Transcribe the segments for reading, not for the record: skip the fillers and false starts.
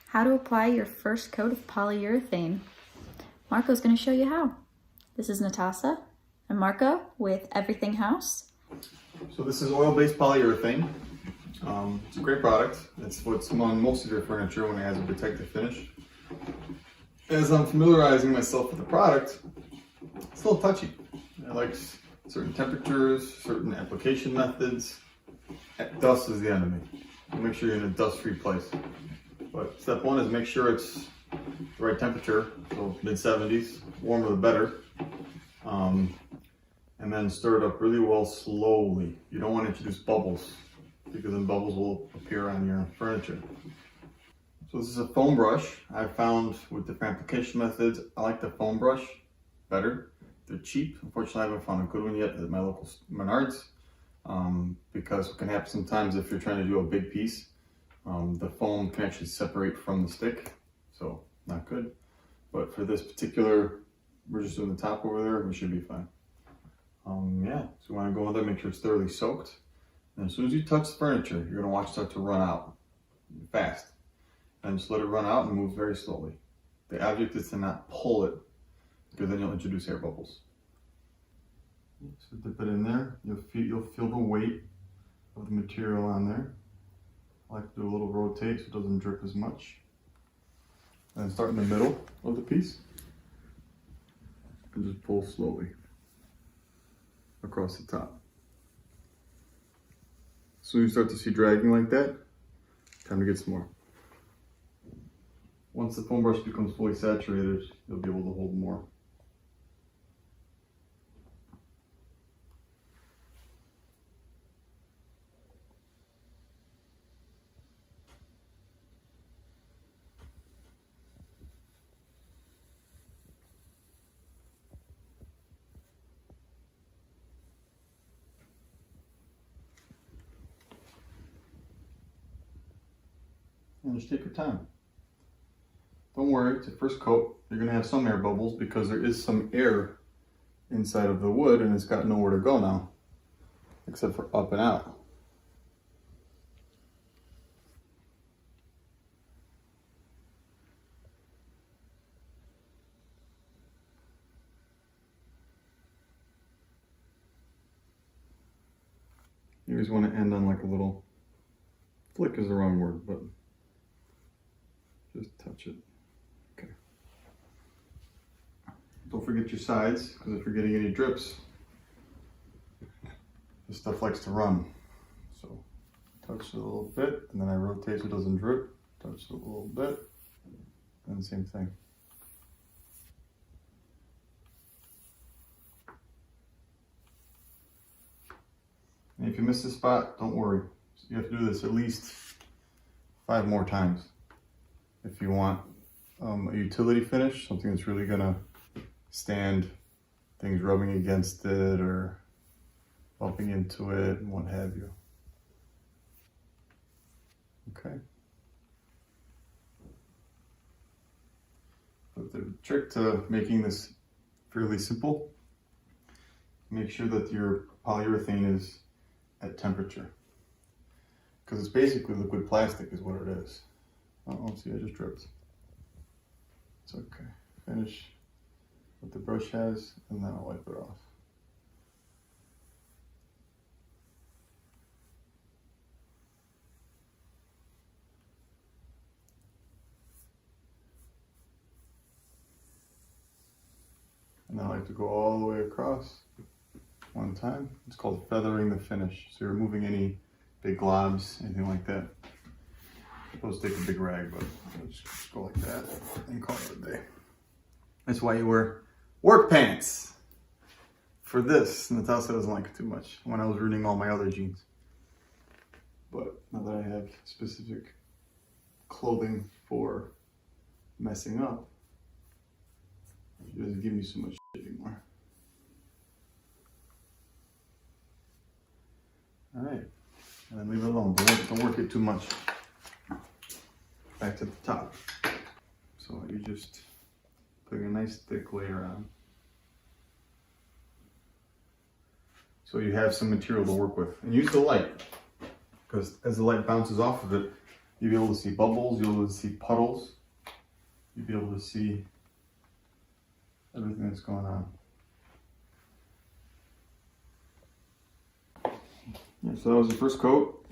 How to apply your first coat of polyurethane. Marco's going to show you how. This is Natasha and Marco with Everything House. So this is oil-based polyurethane. It's a great product. It's what's on most of your furniture when it has a protective finish. As I'm familiarizing myself with the product, it's a little touchy. It likes certain temperatures, certain application methods. Dust is the enemy. Make sure you're in a dust-free place. But step one is make sure it's the right temperature, so mid-70s, warmer the better. And then stir it up really well slowly. You don't want to introduce bubbles because then bubbles will appear on your furniture. So this is a foam brush. I've found with different application methods, I like the foam brush better. They're cheap. Unfortunately, I haven't found a good one yet at my local Menards because what can happen sometimes if you're trying to do a big piece, the foam can actually separate from the stick, so not good. But for this particular, we're just doing the top over there, we should be fine. Yeah, so you want to go in there, make sure it's thoroughly soaked. And as soon as you touch the furniture, you're going to watch it start to run out fast. And just let it run out and move very slowly. The object is to not pull it, because then you'll introduce air bubbles. So dip it in there. You'll feel the weight of the material on there. I like to do a little rotate so it doesn't drip as much. And then start in the middle of the piece. And just pull slowly across the top. So you start to see dragging like that, time to get some more. Once the foam brush becomes fully saturated, you'll be able to hold more. And just take your time. Don't worry, it's your first coat. You're going to have some air bubbles because there is some air inside of the wood and it's got nowhere to go now, except for up and out. You always want to end on like a little, flick is the wrong word, but just touch it. Okay. Don't forget your sides, because if you're getting any drips, this stuff likes to run. So touch it a little bit, and then I rotate so it doesn't drip. Touch it a little bit, and same thing. And if you miss the spot, don't worry. You have to do this at least 5 more times. If you want a utility finish, something that's really gonna stand things rubbing against it or bumping into it and what have you. Okay. But the trick to making this fairly simple, make sure that your polyurethane is at temperature. Because it's basically liquid plastic is what it is. Oh, see, I just dripped. It's okay. Finish what the brush has, and then I'll wipe it off. And then I like to go all the way across one time. It's called feathering the finish. So you're removing any big globs, anything like that. I'm supposed to take a big rag, but let's just go like that and call it a day. That's why you wear work pants. For this, Natasha doesn't like it too much when I was ruining all my other jeans. But now that I have specific clothing for messing up, she doesn't give me so much shit anymore. All right, and then leave it alone. Don't work it too much. Back to the top. So you just put a nice thick layer on. So you have some material to work with. And use the light, because as the light bounces off of it, You'll be able to see bubbles, you'll be able to see puddles, you'll be able to see everything that's going on. Yeah, so that was the first coat.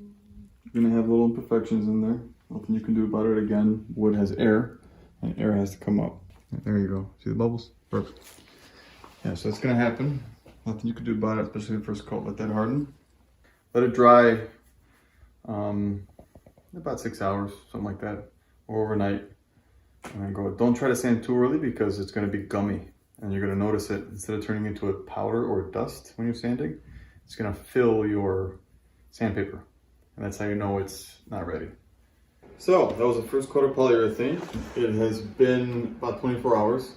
You're gonna have little imperfections in there. Nothing you can do about it. Again, wood has air, and air has to come up. There you go. See the bubbles? Perfect. Yeah, so it's gonna happen. Nothing you can do about it, especially the first coat. Let that harden. Let it dry about 6 hours, something like that, or overnight. And then go. Don't try to sand too early because it's gonna be gummy, and you're gonna notice it. Instead of turning into a powder or dust when you're sanding, it's gonna fill your sandpaper, and that's how you know it's not ready. So that was the first coat of polyurethane. It has been about 24 hours.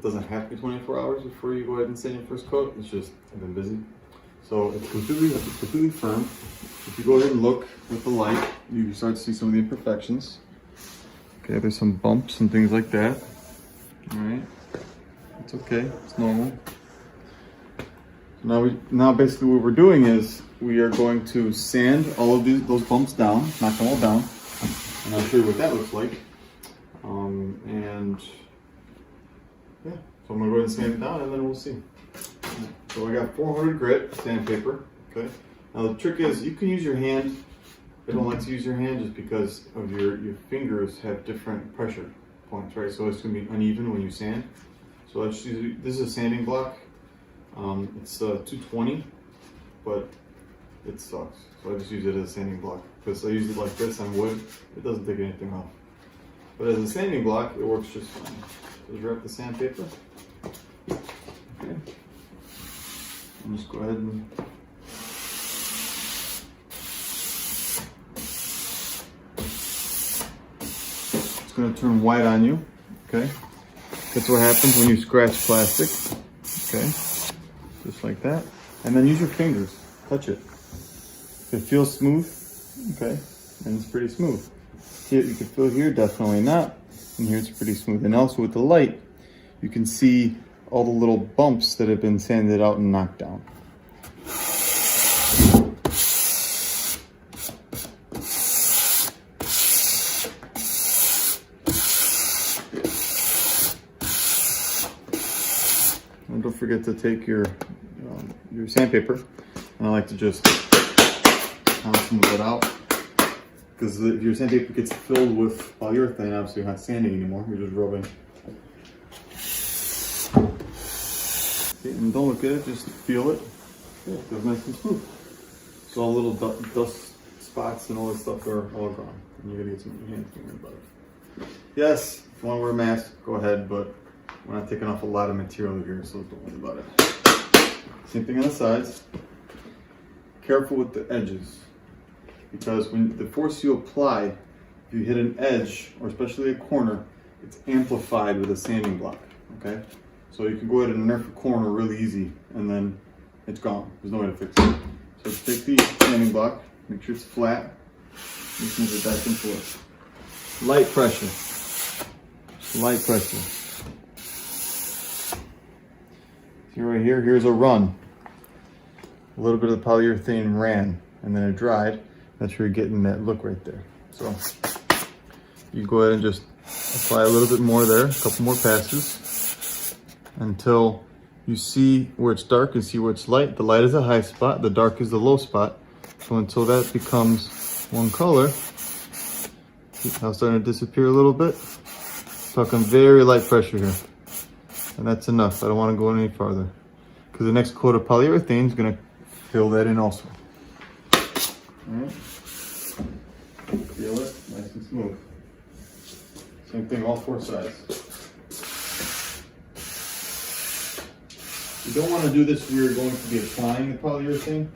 Doesn't have to be 24 hours before you go ahead and sand your first coat. It's just I've been busy. So it's completely firm. If you go ahead and look with the light, you can start to see some of the imperfections. Okay, there's some bumps and things like that. All right, it's okay. It's normal. Now basically what we're doing is we are going to sand all of those bumps down, knock them all down, and I'll show you what that looks like. And yeah, so I'm gonna go ahead and sand it down, and then we'll see. So I got 400 grit sandpaper. Okay. Now the trick is you can use your hand. I don't like to use your hand just because of your fingers have different pressure points, right? So it's gonna be uneven when you sand. So let's use, this is a sanding block. It's 220, but it sucks. So I just use it as a sanding block because I use it like this on wood. It doesn't take anything off. But as a sanding block, it works just fine. Just wrap the sandpaper. Okay. And just go ahead and it's going to turn white on you. Okay. That's what happens when you scratch plastic. Okay. Just like that. And then use your fingers. Touch it. If it feels smooth, okay, and it's pretty smooth. See it, you can feel here, definitely not. And here it's pretty smooth. And also with the light, you can see all the little bumps that have been sanded out and knocked down. And don't forget to take your sandpaper, and I like to just smooth it out, because if your sandpaper gets filled with polyurethane, obviously you're not sanding anymore, you're just rubbing. Okay, and don't look at it, just feel it. Yeah, it feels nice and smooth. So all little dust spots and all this stuff are all gone, and you're gonna get some of your hands thinking about it. Yes, if you want to wear a mask, go ahead, but we're not taking off a lot of material here, so don't worry about it. Same thing on the sides. Careful with the edges, because when the force you apply, if you hit an edge, or especially a corner, it's amplified with a sanding block, okay? So you can go ahead and nerf a corner really easy, and then it's gone. There's no way to fix it. So take the sanding block, make sure it's flat, and move it back and forth. Light pressure. Light pressure. See right here, here's a run. A little bit of the polyurethane ran, and then it dried. That's where you're getting that look right there. So you go ahead and just apply a little bit more there, a couple more passes, until you see where it's dark and see where it's light. The light is the high spot, the dark is the low spot. So until that becomes one color, see how it's starting to disappear a little bit? Talking very light pressure here. And that's enough. I don't want to go any farther, because the next coat of polyurethane is going to fill that in also. Alright. Feel it, nice and smooth. Same thing, all four sides. You don't want to do this where you're going to be applying the polyurethane.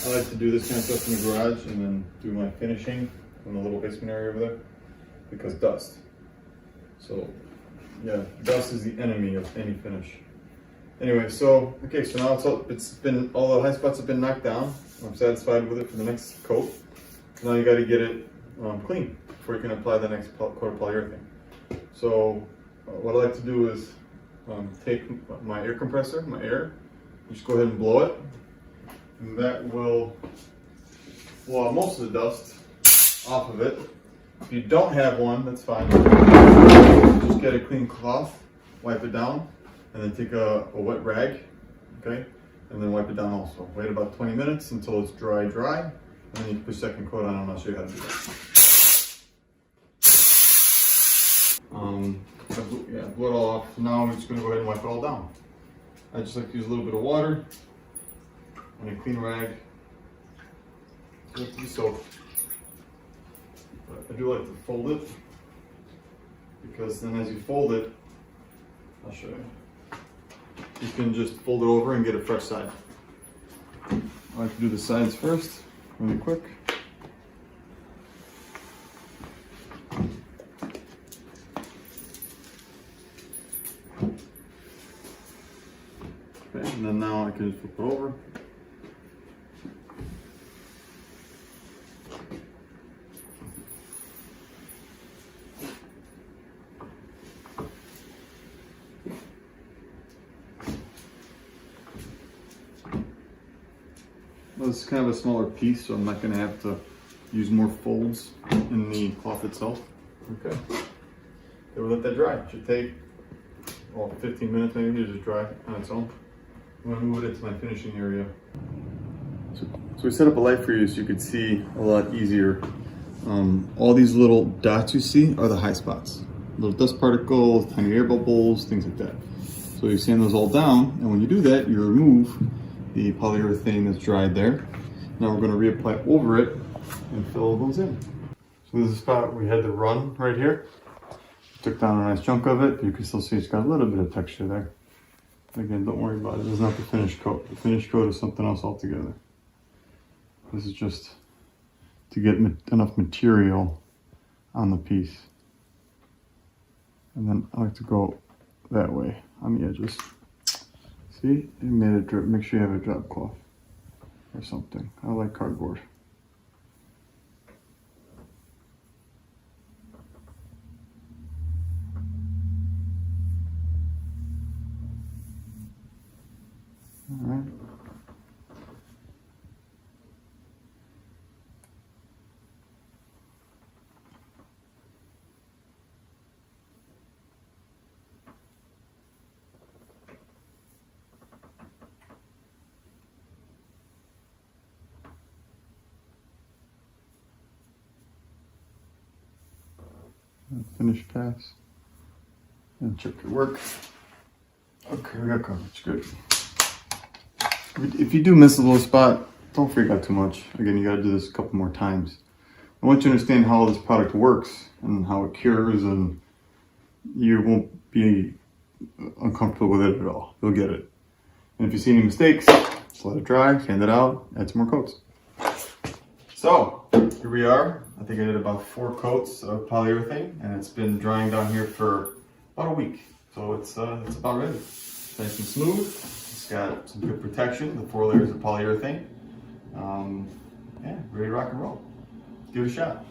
I like to do this kind of stuff in the garage and then do my finishing in the little basement area over there, because dust. So yeah, dust is the enemy of any finish. Anyway, so okay, so now all the high spots have been knocked down. I'm satisfied with it for the next coat. Now you got to get it clean before you can apply the next coat of polyurethane. So what I like to do is take my air compressor, my air, just go ahead and blow it, and that will blow out most of the dust. off of it. If you don't have one, that's fine. Just get a clean cloth, wipe it down, and then take a wet rag, okay? And then wipe it down also. Wait about 20 minutes until it's dry, and then you can put second coat on, and I'll show you how to do that. Yeah, blew it all off. Now I'm just gonna go ahead and wipe it all down. I just like to use a little bit of water and a clean rag. It has to be soaked. But I do like to fold it, because then as you fold it, I'll show you. You can just fold it over and get a fresh side. I like to do the sides first, really quick. Okay, and then now I can just flip it over. Well, this is kind of a smaller piece, so I'm not going to have to use more folds in the cloth itself. Okay. Then we'll let that dry. It should take 15 minutes maybe to just dry on its own. I'm going to move it into my finishing area. So we set up a light for you so you could see a lot easier. All these little dots you see are the high spots. Little dust particles, tiny air bubbles, things like that. So you sand those all down, and when you do that, you remove the polyurethane that's dried there. Now we're going to reapply over it and fill those in. So this is a spot we had the run right here. Took down a nice chunk of it, but you can still see it's got a little bit of texture there. Again, don't worry about it. This is not the finished coat. The finished coat is something else altogether. This is just to get enough material on the piece. And then I like to go that way on the edges. See, it made it drip. Make sure you have a drop cloth or something. I like cardboard. All right. Finish pass and check your work. Okay, we got coverage. Good. If you do miss a little spot, don't freak out too much. Again, you got to do this a couple more times. I want you to understand how this product works and how it cures, and you won't be uncomfortable with it at all. You'll get it. And if you see any mistakes, just let it dry, sand it out, add some more coats. So here we are. I think I did about 4 coats of polyurethane, and it's been drying down here for about a week. So it's about ready. It's nice and smooth. It's got some good protection. The 4 layers of polyurethane. Yeah, ready to rock and roll. Give it a shot.